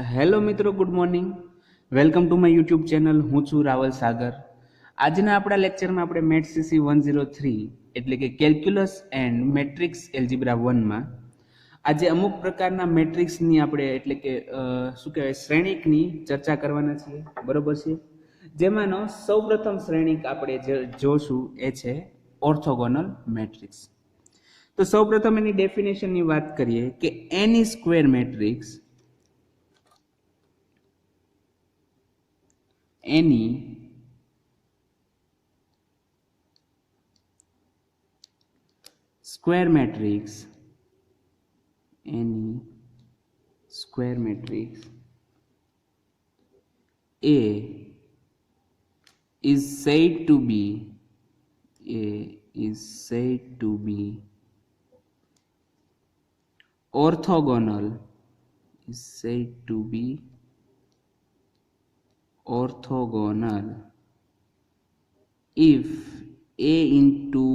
Hello મિત્રો, good morning. Welcome to my YouTube channel. હું છું રાવલ સાગર. આજના આપણા લેક્ચરમાં આપણે મેટ સીસી 103 એટલે કે કેલ્ક્યુલસ એન્ડ મેટ્રિક્સ એલ્જીબ્રા 1માં આજે અમુક પ્રકારના મેટ્રિક્સની આપણે એટલે કે શું કહેવાય શ્રેણિકની ચર્ચા કરવાના છીએ, બરોબર છે. જેમાંનો સૌપ્રથમ શ્રેણિક આપણે જે જોશું એ છે ઓર્થોગોનલ મેટ્રિક્સ. તો સૌપ્રથમ એની ડેફિનેશનની વાત કરીએ કે any square matrix any square matrix A is said to be orthogonal if A into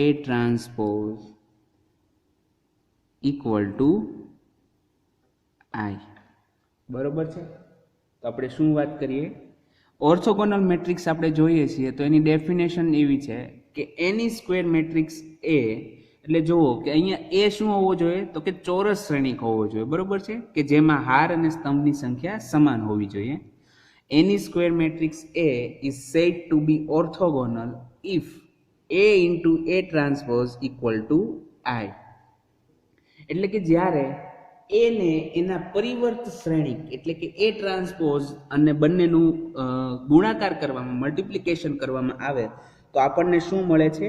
A transpose equal to I. બરોબર છે. તો આપણે શું વાત કરીએ, ઓર્થોગોનલ મેટ્રિક્સ આપણે જોઈએ છીએ તો એની ડેફિનેશન એવી છે કે એની સ્ક્વેર મેટ્રિક્સ A એટલે જુઓ કે અહીંયા એ શું હોવો જોઈએ તો કે ચોરસ શ્રેણિક હોવો જોઈએ, બરોબર છે, કે જેમાં હાર અને સ્તંભની સંખ્યા સમાન હોવી જોઈએ. Any square matrix A is said to be orthogonal if A into A transpose equal to I. એટલે કે જ્યારે A ને એના પરિવર્ત શ્રેણિક એટલે કે A ટ્રાન્સપોઝ અને બંનેનું ગુણાકાર કરવામાં મલ્ટિપ્લિકેશન કરવામાં આવે તો આપણને શું મળે છે?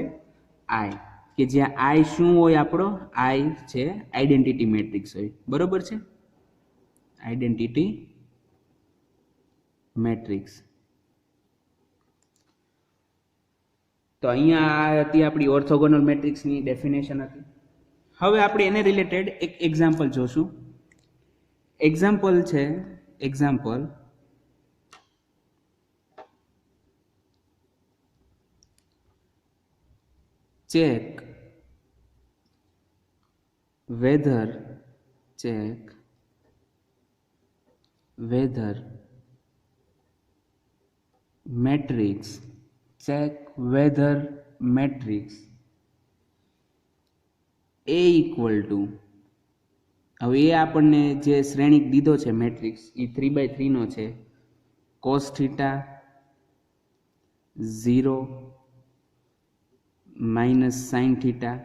I. કે જ્યાં I શું હોય, આપણો I છે આઈડેન્ટિટી મેટ્રિક્સ હોય, બરોબર છે, આઈડેન્ટિટી મેટ્રિક્સ. તો અહીંયા આ હતી આપણી ઓર્થોગોનલ મેટ્રિક્સની ડેફિનેશન હતી. હવે આપણે એને રિલેટેડ એક એક્ઝામ્પલ જોશું. એક્ઝામ્પલ છે check whether matrix A equal to, હવે એ આપણને જે શ્રેણિક દીધો છે મેટ્રિક્સ એ 3/3 નો છે, cos theta 0 minus sine theta,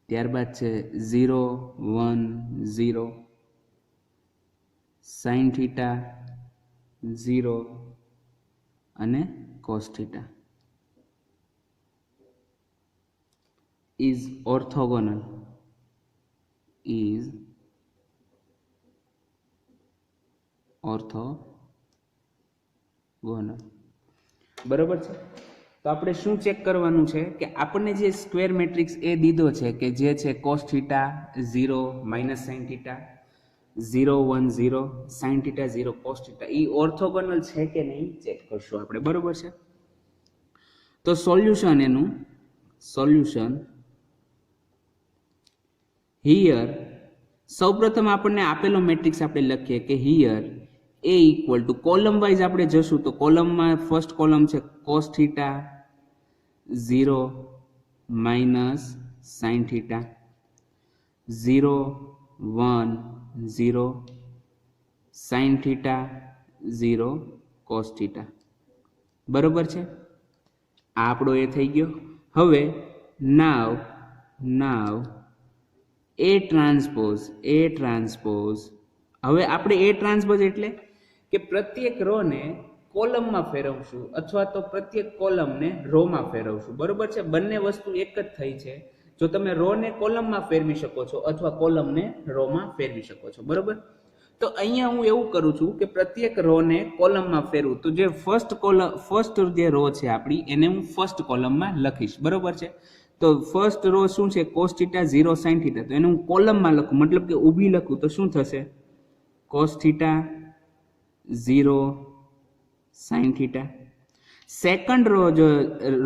ત્યારબાદ છે 0 1 0 સાઇન થીટા 0 અને cos થીટા is orthogonal બરોબર છે. તો આપણે શું ચેક કરવાનું છે કે આપણને જે સ્ક્વેર મેટ્રિક્સ એ દીધો છે કે જે છે cos theta 0 minus sine theta 0 1 0 sine theta 0 cos theta એ ઓર્થોગોનલ છે કે નહીં ચેક કરશું આપણે, બરોબર છે. તો સોલ્યુશન હિયર સૌપ્રથમ આપણને આપેલો મેટ્રિક્સ આપણે લખીએ કે here A equal to column wise આપણે જશું તો કોલમમાં ફર્સ્ટ કોલમ છે cos theta 0 minus sine theta 0 1 0 sine theta 0 cos theta, બરોબર છે. આ આપણો એ થઈ ગયો. હવે નાવ A ટ્રાન્સપોઝ હવે આપણે A ટ્રાન્સપોઝ એટલે કે પ્રત્યેક રો ને કોલમમાં ફેરવશું અથવા તો પ્રત્યેક કોલમને રોમાં ફેરવશું, બરોબર છે. બંને વસ્તુ એક જ થઈ છે. જો તમે રો ને કોલમમાં ફેરવી શકો છો અથવા કોલમને રોમાં ફેરવી શકો છો, બરોબર. તો અહીંયા હું એવું કરું છું કે પ્રત્યેક રો ને કોલમમાં ફેરવું, તો જે ફર્સ્ટ જે રો છે આપણી એને હું ફર્સ્ટ કોલમમાં લખીશ, બરોબર છે. તો ફર્સ્ટ રો શું છે cos થીટા 0 sin થીટા, તો એને હું કોલમમાં લખું મતલબ કે ઊભી લખું તો શું થશે cos theta 0 sin theta. Second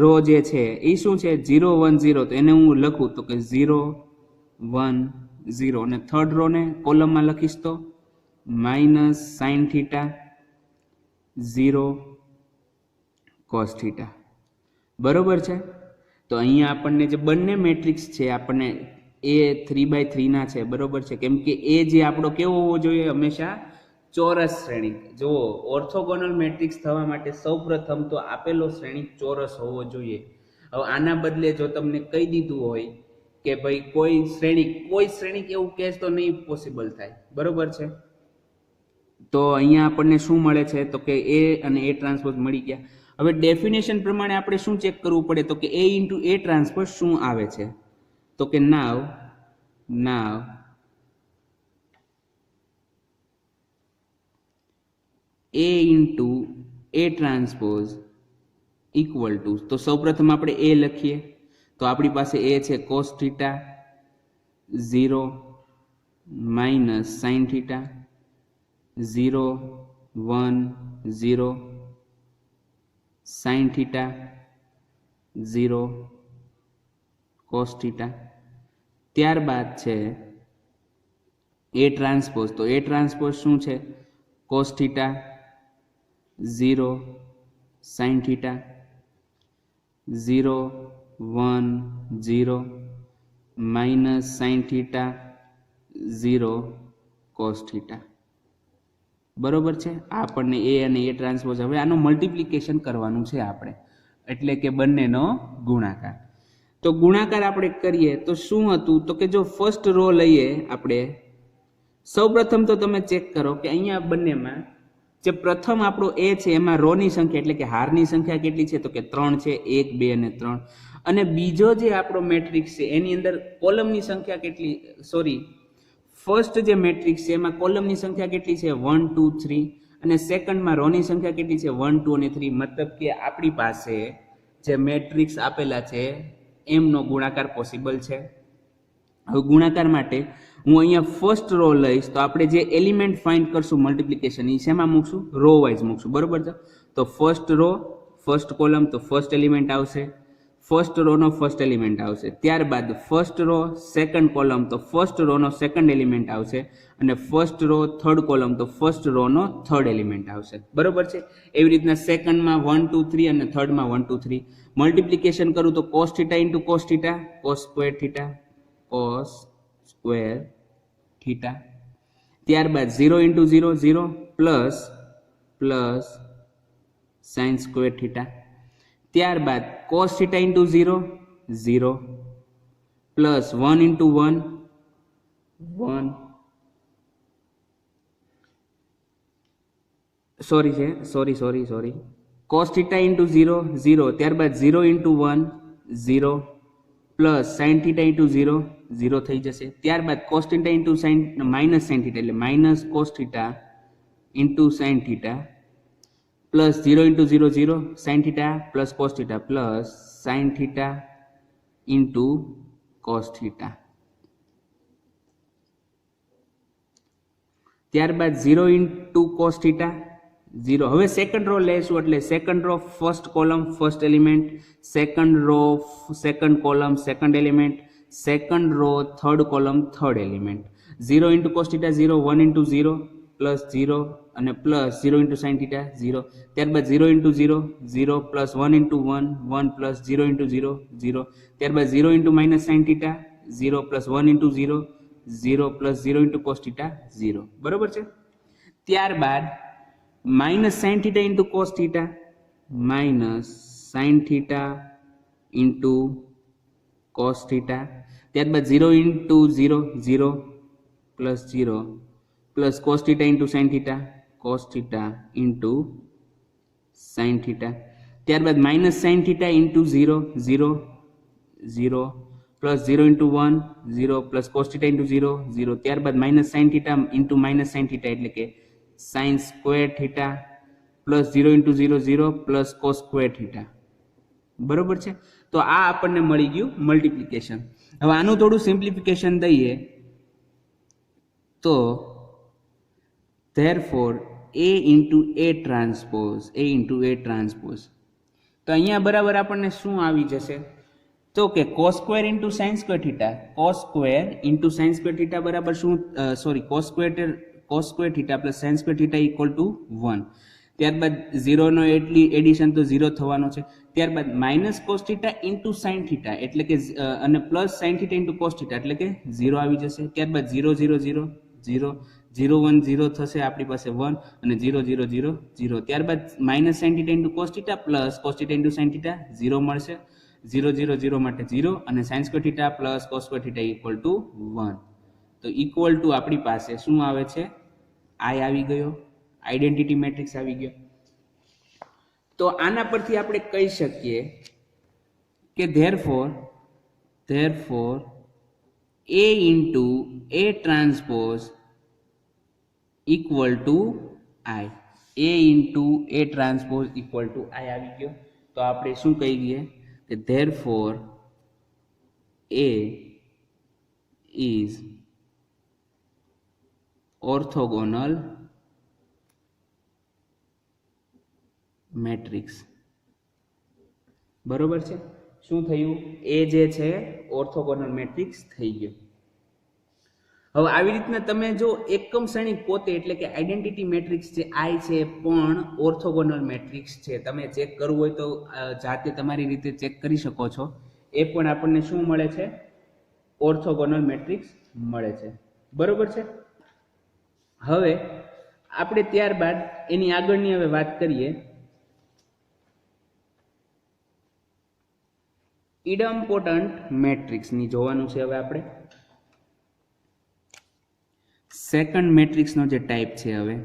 row જે છે એ શું છે 0 1 0, તો એને હું લખું તો કે 0 1 0 અને થર્ડ રો ને કોલમમાં લખીશ તો minus sine theta 0 cos theta. બરોબર છે. તો અહીંયા આપણને જે બંને મેટ્રિક્સ છે આપણને એ 3/3 ના છે. બરોબર છે, કેમ કે એ જે આપણો કેવો હોવો જોઈએ, હંમેશા ચોરસ શ્રેણિક. જુઓ, ઓર્થોગોનલ મેટ્રિક્સ થવા માટે સૌપ્રથમ તો આપેલો શ્રેણિક ચોરસ હોવો જોઈએ. હવે આના બદલે જો તમને કહી દીધું હોય કે ભાઈ કોઈ શ્રેણિક એવું કહેશ તો નહીં પોસિબલ થાય. બરોબર છે. તો અહીંયા આપણને શું મળે છે, તો કે એ અને એ ટ્રાન્સપોઝ મળી ગયા. હવે ડેફિનેશન પ્રમાણે આપણે શું ચેક કરવું પડે, તો કે એ ઇન્ટુ એ ટ્રાન્સપોઝ શું આવે છે, તો કે now A into A transpose equal to, તો સૌપ્રથમ આપણે એ લખીએ. તો આપણી પાસે એ છે cos theta 0 minus sine theta 0 1 0 sine theta 0 cos theta. ત્યારબાદ છે એ ટ્રાન્સપોઝ. તો એ ટ્રાન્સપોઝ શું છે, cos theta 0 sine theta 0 1 0 minus sine theta 0 cos theta. બરોબર છે. આ આપણને એ અને એ ટ્રાન્સપોઝ. હવે આનો મલ્ટિપ્લિકેશન કરવાનું છે આપણે, એટલે કે બંનેનો ગુણાકાર. તો ગુણાકાર આપણે કરીએ તો શું હતું, તો કે જો ફર્સ્ટ રો લઈએ આપણે, સૌપ્રથમ તો તમે ચેક કરો કે અહીંયા બંનેમાં જે પ્રથમ આપણો એ છે એમાં રોની સંખ્યા એટલે કે હારની સંખ્યા કેટલી છે, તો કે 3 છે. 1 2 અને 3. અને બીજો જે આપણો મેટ્રિક્સ છે એની અંદર કોલમની સંખ્યા કેટલી, સોરી, ફર્સ્ટ જે મેટ્રિક્સ છે એમાં કોલમની સંખ્યા કેટલી છે, 1 2 3. અને સેકન્ડમાં રોની સંખ્યા કેટલી છે, 1 2 અને 3. મતલબ કે આપણી પાસે જે મેટ્રિક્સ આપેલા છે એમનો ગુણાકાર પોસિબલ છે. હવે ગુણાકાર માટે હું અહીંયા ફર્સ્ટ રો લઈશ, તો આપણે જે એલિમેન્ટ ફાઇન્ડ કરશું મલ્ટિપ્લિકેશન એ શેમાં મૂકશું, રો વાઇઝ મૂકશું. બરોબર છે. તો ફર્સ્ટ રો ફર્સ્ટ કોલમ, તો ફર્સ્ટ એલિમેન્ટ આવશે, ફર્સ્ટ રોનો ફર્સ્ટ એલિમેન્ટ આવશે. ત્યારબાદ ફર્સ્ટ રો સેકન્ડ કોલમ, તો ફર્સ્ટ રોનો સેકન્ડ એલિમેન્ટ આવશે. અને ફર્સ્ટ રો થર્ડ કોલમ, તો ફર્સ્ટ રોનો થર્ડ એલિમેન્ટ આવશે. બરોબર છે. એવી રીતના સેકન્ડમાં 1 2 3 અને થર્ડમાં 1 2 3. મલ્ટિપ્લિકેશન કરું તો cos theta into cos theta, cos square theta, cos square theta. ત્યારબાદ 0 into 0 0 plus sine square theta. ત્યારબાદ cos theta into 0 0 plus 1 into 1 1, sorry, cos theta into 0 0. ત્યારબાદ 0 into 1 0 plus sine theta into 0 0 થઈ જશે. ત્યારબાદ cos theta into sine minus sine theta એટલે minus cos theta into sine theta plus 0 into 0 0 sine theta plus cos theta plus sine theta into cos theta. ત્યારબાદ 0 into cos theta 0. હવે second row લઈશું એટલે second row first column first element, second row second column second element, second row third column third element. 0 into cos theta 0, 1 into 0 plus 0 અને plus 0 into sine theta 0. ત્યારબાદ 0 into 0 0 plus 1 into 1 1 plus 0 into 0 0. ત્યારબાદ 0 into minus sine theta 0 plus 1 into 0 0 plus 0 into cos theta 0. બરોબર છે. ત્યારબાદ minus sine theta into cos theta minus sine theta into cos theta. ત્યારબાદ 0 into 0 0 plus 0 plus cos theta into sine theta cos theta into sine theta. ત્યારબાદ minus sine theta into 0 0 0 plus 0 into 1 0 plus cos theta into 0 0. ત્યારબાદ minus sine theta into minus sine theta એટલે કે sign square theta plus 0 into 0 0 plus cos square theta. બરોબર છે. તો આ આપણને મળી ગયું મલ્ટિપ્લિકેશન. હવે આનું થોડું સિમ્પ્લિફિકેશન દઈએ તો therefore a into a transpose તો અહીંયા બરાબર આપણને શું આવી જશે, તો કે cos square into sign square theta, cos square into sign square theta બરાબર શું, sorry, cos square cos square theta plus sin square theta equal to 1. ત્યારબાદ 0 નો એડિશન તો 0 થવાનો છે. ત્યારબાદ minus cos theta into sine theta એટલે કે અને plus sine theta into cos theta એટલે કે 0 આવી જશે. ત્યારબાદ 0 0 0 0 0 1 0 થશે આપણી પાસે 1 અને 0 0 0 0. ત્યારબાદ minus sine theta into cos theta plus cos theta into sine theta 0 મળશે. 0 0 0 માટે 0 અને sign square theta plus cos square theta equal to 1. તો ઇક્વલ ટુ આપણી પાસે શું આવે છે? આઈ આવી ગયો, આઈડેન્ટિટી મેટ્રિક્સ આવી ગયો. તો આના પરથી આપણે કહી શકીએ કે therefore A into A transpose equal to I. A into A transpose equal to I આવી ગયો. તો આપણે શું કહીએ કે therefore A is orthogonal matrix. બરોબર છે? શું થયું? એ જે છે ઓર્થોગોનલ મેટ્રિક્સ થઈ ગયો. હવે આવી રીતના તમે જો એકમ શ્રેણિક પોતે એટલે કે આઈડેન્ટિટી મેટ્રિક્સ જે આઈ છે પણ ઓર્થોગોનલ મેટ્રિક્સ છે, તમે ચેક કરવું હોય તો જાતે તમારી રીતે ચેક કરી શકો છો. એ પણ આપણને શું મળે છે? ઓર્થોગોનલ મેટ્રિક્સ મળે છે. બરોબર છે? હવે આપણે ત્યારબાદ એની આગળની હવે વાત કરીએ. ઇડમ્પોટન્ટ મેટ્રિક્સની જોવાનું છે હવે આપણે. સેકન્ડ મેટ્રિક્સનો જે ટાઈપ છે હવે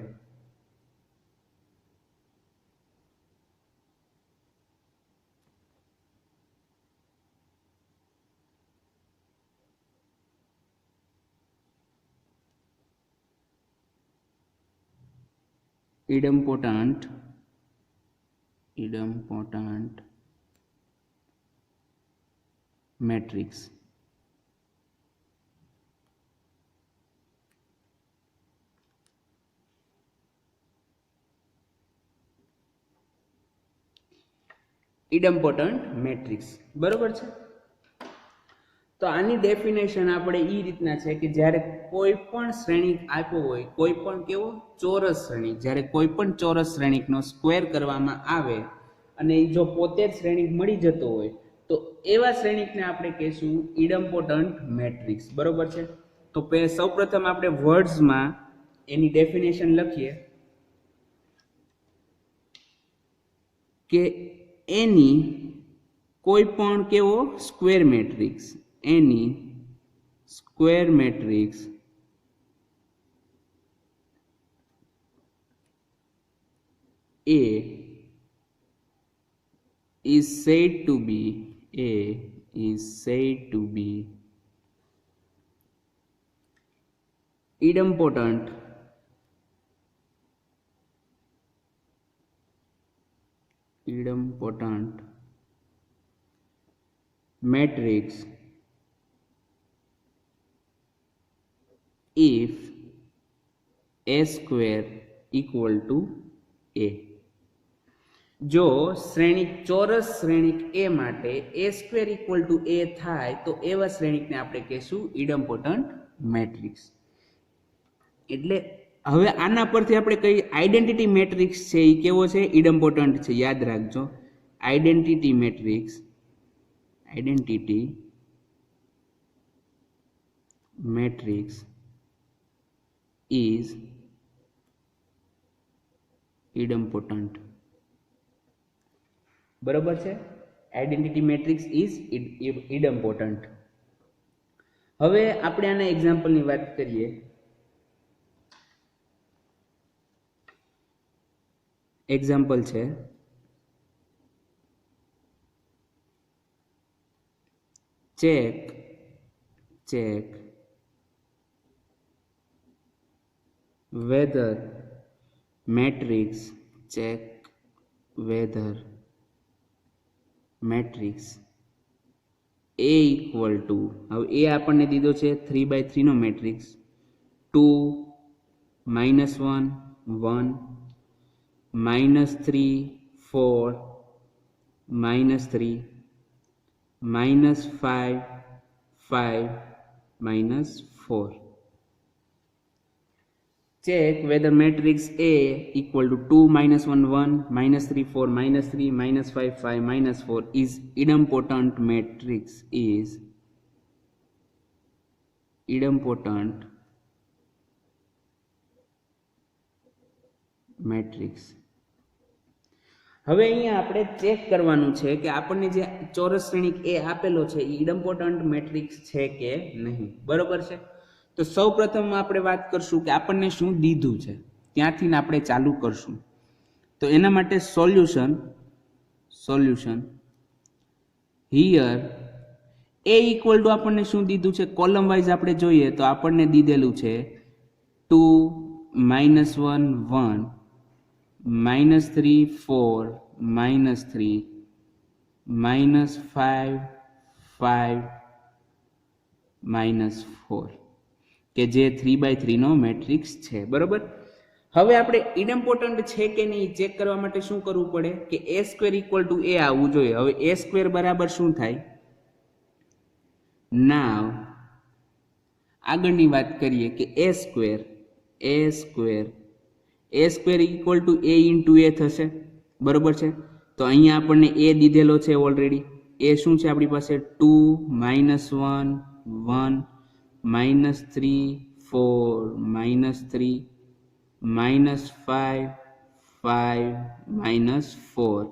idempotent matrix. ઇડમ્પોટન્ટ મેટ્રિક્સ. બરોબર છે? તો આની ડેફિનેશન આપણે એ રીતના છે કે જ્યારે કોઈ પણ શ્રેણિક આપ્યો હોય, કોઈ પણ કેવો ચોરસ શ્રેણિક, જ્યારે કોઈ પણ ચોરસ શ્રેણિકનો સ્ક્વેર કરવામાં આવે અને એ જો પોતે જ શ્રેણિક મળી જતો હોય તો એવા શ્રેણિકને આપણે કહીશું ઇડમ્પોટન્ટ મેટ્રિક્સ. બરોબર છે? તો સૌપ્રથમ આપણે વર્ડ્સમાં એની ડેફિનેશન લખીએ કે એની કોઈ પણ કેવો square matrix, any square matrix A is said to be idempotent matrix if A square equal to A. જો શ્રેણિક ચોરસ શ્રેણિક A માટે A square equal to A થાય તો એવા શ્રેણિકને આપણે કહીશું ઇડમ્પોટન્ટ મેટ્રિક્સ. એટલે હવે આના પરથી આપણે કઈ આઈડેન્ટિટી મેટ્રિક્સ છે એ કેવો છે? ઇડમ્પોટન્ટ છે. યાદ રાખજો, આઈડેન્ટિટી મેટ્રિક્સ is idempotent. બરોબર છે? Identity matrix is idempotent. હવે આપણે આના એક્ઝામ્પલની વાત કરીએ. એક્ઝામ્પલ છે check whether matrix A equal to, હવે A આપણને દીધો છે 3/3 નો matrix, 2 -1 1 -3 4 -3 -5 5 -4. check whether matrix A equal to 2 minus 1 1 minus 3 4 minus 3 minus 5 5 minus 4 is idempotent matrix હવે અહીંયા આપણે ચેક કરવાનું છે કે આપણને જે ચોરસ શ્રેણિક એ આપેલો છે એ ઇડમ્પોટન્ટ મેટ્રિક્સ છે કે નહીં, બરોબર છે. તો સૌ પ્રથમ આપણે વાત કરશું કે આપણને શું દીધું છે, ત્યાંથી આપણે ચાલુ કરશું. તો એના માટે solution here A equal to આપણને શું દીધું છે, કોલમ વાઇઝ આપણે જોઈએ તો આપણને દીધેલું છે 2 minus 1 1 minus 3 4 minus 3 minus 5 5 minus 4 કે જે 3/3 નો મેટ્રિક્સ છે, બરોબર. હવે આપણે ઇડમ્પોટન્ટ છે કે નહીં ચેક કરવા માટે શું કરવું પડે કે a square equal to a આવવું જોઈએ. હવે a સ્ક્વેર બરાબર શું થાય, નાવ આગળની વાત કરીએ કે a square equal to a into a થશે, બરોબર છે. તો અહીંયા આપણને a દીધેલો છે ઓલરેડી. a શું છે આપણી પાસે 2 minus 1 1 minus 3 4 minus 3 minus 5 5 minus 4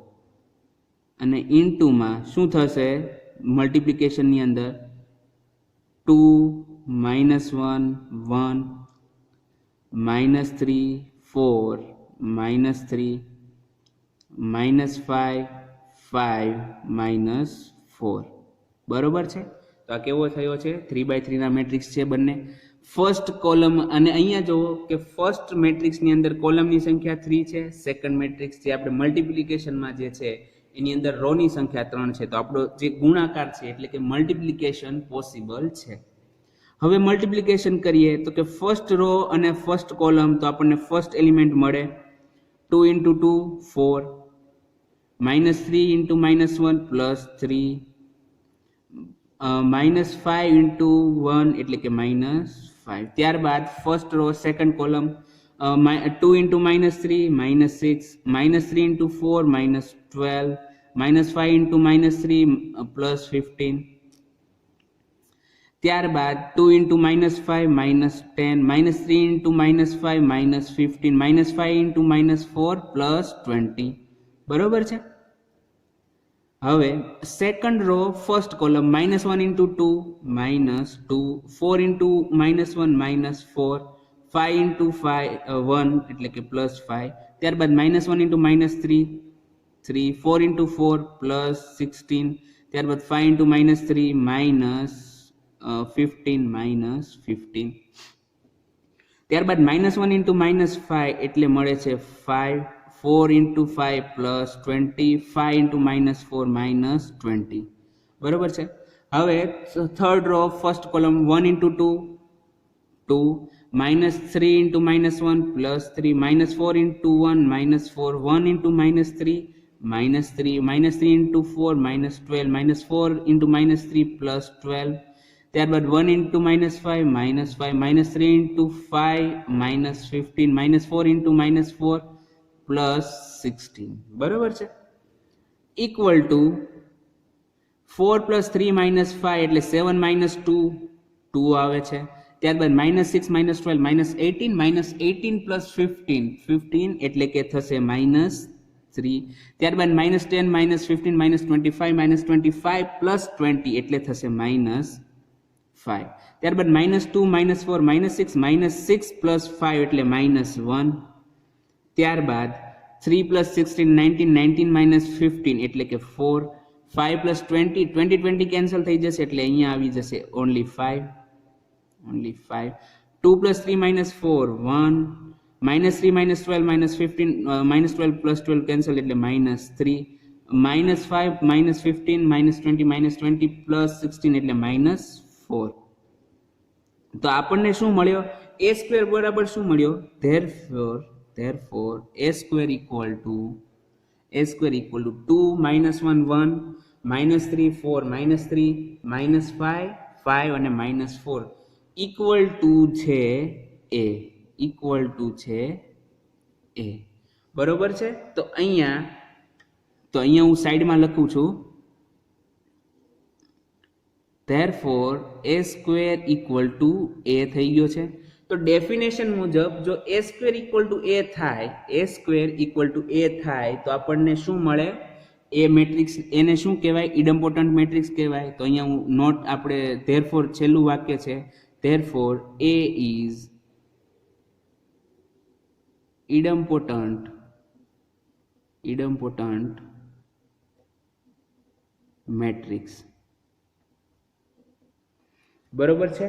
અને ઇન્ટુમાં શું થશે મલ્ટિપ્લિકેશનની અંદર 2 minus 1 1 minus 3 4 minus 3 minus 5 5 minus 4, બરોબર છે. તો આ કેવો થયો છે 3/3 ના મેટ્રિક્સ છે બંને. ફર્સ્ટ કોલમ અને અહીંયા જુઓ કે ફર્સ્ટ મેટ્રિક્સની અંદર કોલમની સંખ્યા 3 છે, સેકન્ડ મેટ્રિક્સ જે આપણે મલ્ટિપ્લિકેશનમાં જે છે એની અંદર રોની સંખ્યા 3 છે. તો આપણો જે ગુણાકાર છે એટલે કે મલ્ટિપ્લિકેશન પોસિબલ છે. હવે મલ્ટિપ્લિકેશન કરીએ તો કે ફર્સ્ટ રો અને ફર્સ્ટ કોલમ, તો આપણને ફર્સ્ટ એલિમેન્ટ મળે 2 into 2 4 minus 3 into minus 1 plus 3 minus 5 into 1 એટલે કે minus 5. ત્યારબાદ first row second column 2 into minus 3 minus 6 minus 3 into 4 minus 12 minus 5 into minus 3 plus 15. ત્યારબાદ 2 into minus 5 minus 10 minus 3 into minus 5 minus 15 minus 5 into minus 4 plus 20, બરોબર છે. હવે second row first column -1 into 2 minus 2 4 into minus 1 minus 4 5 into 1 એટલે કે plus 5. ત્યારબાદ -1 into minus 3 3 4 into 4 plus 16. ત્યારબાદ 5 into minus 3 minus 15 minus 15. ત્યારબાદ -1 into minus 5 એટલે મળે છે 5 4 into 5 plus 20 5 into minus 4 minus 20, બરોબર છે. હવે third row first column 1 into 2 2 minus 3 into minus 1 plus 3 minus 4 into 1 minus 4 1 into minus 3 minus 3 minus 3 into 4 minus 12 minus 4 into minus 3 plus 12. ત્યારબાદ 1 into minus 5 minus 5 minus 3 into 5 minus 15 minus 4 into minus 4 plus 16, બરોબર છે. Equal to 4 plus 3 minus 5 એટલે 7 minus 2 2 આવે છે. ત્યારબાદ -6 minus 12 minus 18 minus 18 plus 15 15 એટલે કે થશે -3. ત્યારબાદ -10 minus 15 minus 25 minus 25 plus 20 એટલે થશે -5. ત્યારબાદ -2 -4 -6 plus 5 એટલે -1. ત્યારબાદ 3 plus 16 19 19 minus 15 એટલે કે 4 5 plus 20 20 20 કેન્સલ થઈ જશે એટલે અહીંયા આવી જશે only 5. 2 plus 3 minus 4 1 -3 minus 12 minus 15 minus 12 plus 12 cancel એટલે -3 -5 minus 15 minus 20 minus 20 plus 16 એટલે -4. તો આપણને શું મળ્યો a સ્ક્વેર બરાબર શું મળ્યો therefore a square equal to 2 minus 1 1 minus 3 4 minus 3 minus 5 5 અને -4 equal to છે a. ઇક્વલ ટુ છે એ. બરોબર છે? તો અહીંયા હું સાઈડમાં લખું છું therefore a square equal to a થઈ ગયો છે. તો ડેફિનેશન મુજબ જો a square equal to a થાય, a square equal to a થાય તો આપણને શું મળે? એ મેટ્રિક્સ, એને શું કહેવાય? ઇડમ્પોટન્ટ મેટ્રિક્સ કહેવાય. તો અહીંયા હું નોટ આપણે therefore છેલ્લું વાક્ય છે therefore a is idempotent matrix. બરોબર છે?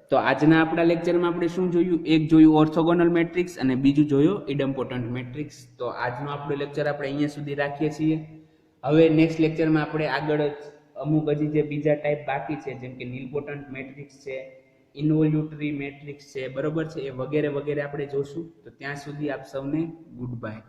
તો આજના આપણા લેક્ચરમાં આપણે શું જોયું? એક જોયું ઓર્થોગોનલ મેટ્રિક્સ અને બીજું જોયું ઇડમ્પોટન્ટ મેટ્રિક્સ. તો આજનો આપણો લેક્ચર આપણે અહીંયા સુધી રાખીએ છીએ. હવે નેક્સ્ટ લેક્ચરમાં આપણે આગળ જ અમુક હજી જે બીજા ટાઈપ બાકી છે, જેમ કે નિલપોટન્ટ મેટ્રિક્સ છે, ઇન્વોલ્યુટરી મેટ્રિક્સ છે, બરોબર છે, એ વગેરે વગેરે આપણે જોશું. તો ત્યાં સુધી આપ સૌને ગુડ બાય.